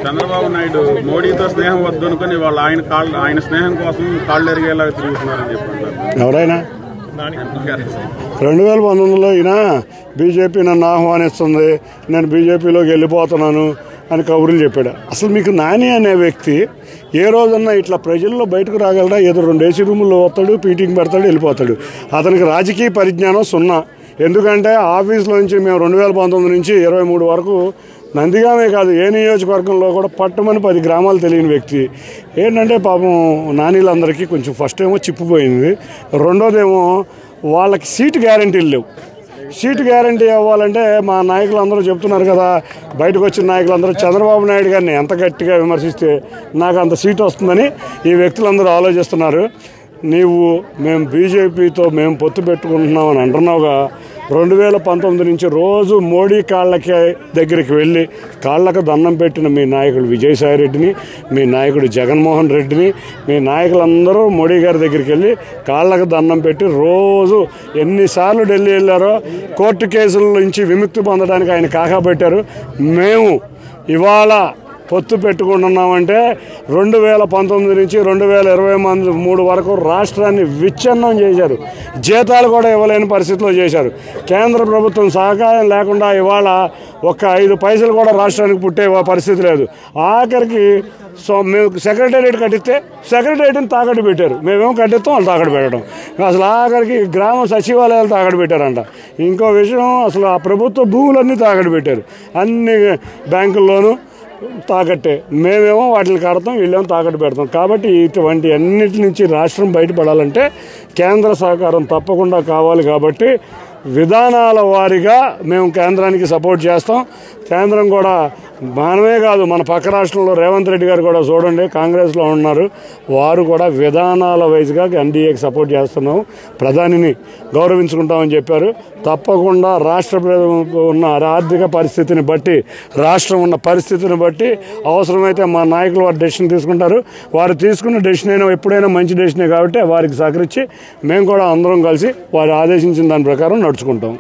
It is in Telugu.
చంద్రబాబు నాయుడు మోడీతో స్నేహం వద్దు అనుకుని వాళ్ళు ఆయన స్నేహం కోసం కాళ్ళు ఎరిగేలాగా తిరుగుతున్నారని చెప్పంటారు. ఎవరైనా 2019లో ఈయన బీజేపీ నన్ను ఆహ్వానిస్తుంది, నేను బీజేపీలోకి వెళ్ళిపోతున్నాను అని కబుర్లు చెప్పాడు. అసలు మీకు నాని అనే వ్యక్తి ఏ రోజన్నా ఇట్లా ప్రజల్లో బయటకు రాగలరా? ఏదో 2 ఏసీ రూముల్లో వస్తాడు, పీటింగ్ పెడతాడు, వెళ్ళిపోతాడు. అతనికి రాజకీయ పరిజ్ఞానం 0. ఎందుకంటే ఆఫీస్లోంచి మేము 2019 నుంచి 23 వరకు నందిగామే కాదు ఏ నియోజకవర్గంలో కూడా పట్టమని 10 గ్రామాలు తెలియని వ్యక్తి. ఏంటంటే పాపం నానీలందరికీ కొంచెం ఫస్ట్ ఏమో చిప్పుపోయింది, రెండోదేమో వాళ్ళకి సీటు గ్యారంటీలు లేవు. సీటు గ్యారంటీ అవ్వాలంటే మా నాయకులందరూ చెప్తున్నారు కదా, బయటకు వచ్చిన నాయకులందరూ చంద్రబాబు నాయుడు గారిని ఎంత గట్టిగా విమర్శిస్తే నాకు అంత సీటు వస్తుందని ఈ వ్యక్తులందరూ ఆలోచిస్తున్నారు. మేము బీజేపీతో మేము పొత్తు పెట్టుకుంటున్నామని అంటున్నావుగా, 2019 నుంచి రోజు మోడీ కాళ్ళకి దగ్గరికి వెళ్ళి కాళ్ళకు దండం పెట్టిన మీ నాయకుడు విజయసాయి రెడ్డిని, మీ నాయకుడు జగన్మోహన్ రెడ్డిని, మీ నాయకులందరూ మోడీ గారి దగ్గరికి వెళ్ళి కాళ్ళకు దండం పెట్టి రోజు ఎన్నిసార్లు ఢిల్లీ వెళ్ళారో, కోర్టు కేసుల నుంచి విముక్తి పొందడానికి ఆయన కాకపెట్టారు. మేము ఇవాళ పొత్తు పెట్టుకుంటున్నామంటే 2019 నుంచి 2023 వరకు రాష్ట్రాన్ని విచ్ఛిన్నం చేశారు. జీతాలు కూడా ఇవ్వలేని పరిస్థితిలో చేశారు. కేంద్ర ప్రభుత్వం సహకారం లేకుండా ఇవాళ ఒక్క 5 పైసలు కూడా రాష్ట్రానికి పుట్టే పరిస్థితి లేదు. ఆఖరికి మేము సెక్రటేరియట్ కట్టిస్తే సెక్రటేరియట్ని తాకట్టు పెట్టారు, మేమేమో కట్టిస్తాం వాళ్ళు తాకట్టు పెట్టడం. అసలు ఆఖరికి గ్రామ సచివాలయాలు తాకట్టు పెట్టారంట. ఇంకో విషయం, అసలు ఆ ప్రభుత్వ భూములన్నీ తాకట్టు పెట్టారు, అన్ని బ్యాంకుల్లోనూ తాకట్టే. మేమేమో వాటిని కడతాం, వీళ్ళేమో తాకట్టు పెడతాం. కాబట్టి ఇటువంటి అన్నిటి నుంచి రాష్ట్రం బయటపడాలంటే కేంద్ర సహకారం తప్పకుండా కావాలి. కాబట్టి విధానాల వారీగా మేము కేంద్రానికి సపోర్ట్ చేస్తాం. కేంద్రం కూడా మనమే కాదు, మన పక్క రాష్ట్రంలో రేవంత్ రెడ్డి గారు కూడా చూడండి కాంగ్రెస్లో ఉన్నారు, వారు కూడా విధానాల వైజ్గా ఎన్డీఏకి సపోర్ట్ చేస్తున్నాం, ప్రధానిని గౌరవించుకుంటామని చెప్పారు. తప్పకుండా రాష్ట్ర ఉన్న ఆర్థిక పరిస్థితిని బట్టి, రాష్ట్రం ఉన్న పరిస్థితిని బట్టి అవసరమైతే మా నాయకులు వారు డెసిషన్ తీసుకుంటారు. వారు తీసుకున్న డెసిషన్ అయినా ఎప్పుడైనా మంచి డెసిషనే కాబట్టి వారికి సహకరించి మేము కూడా అందరం కలిసి వారు ఆదేశించిన దాని ప్రకారం నడుచుకుంటాం.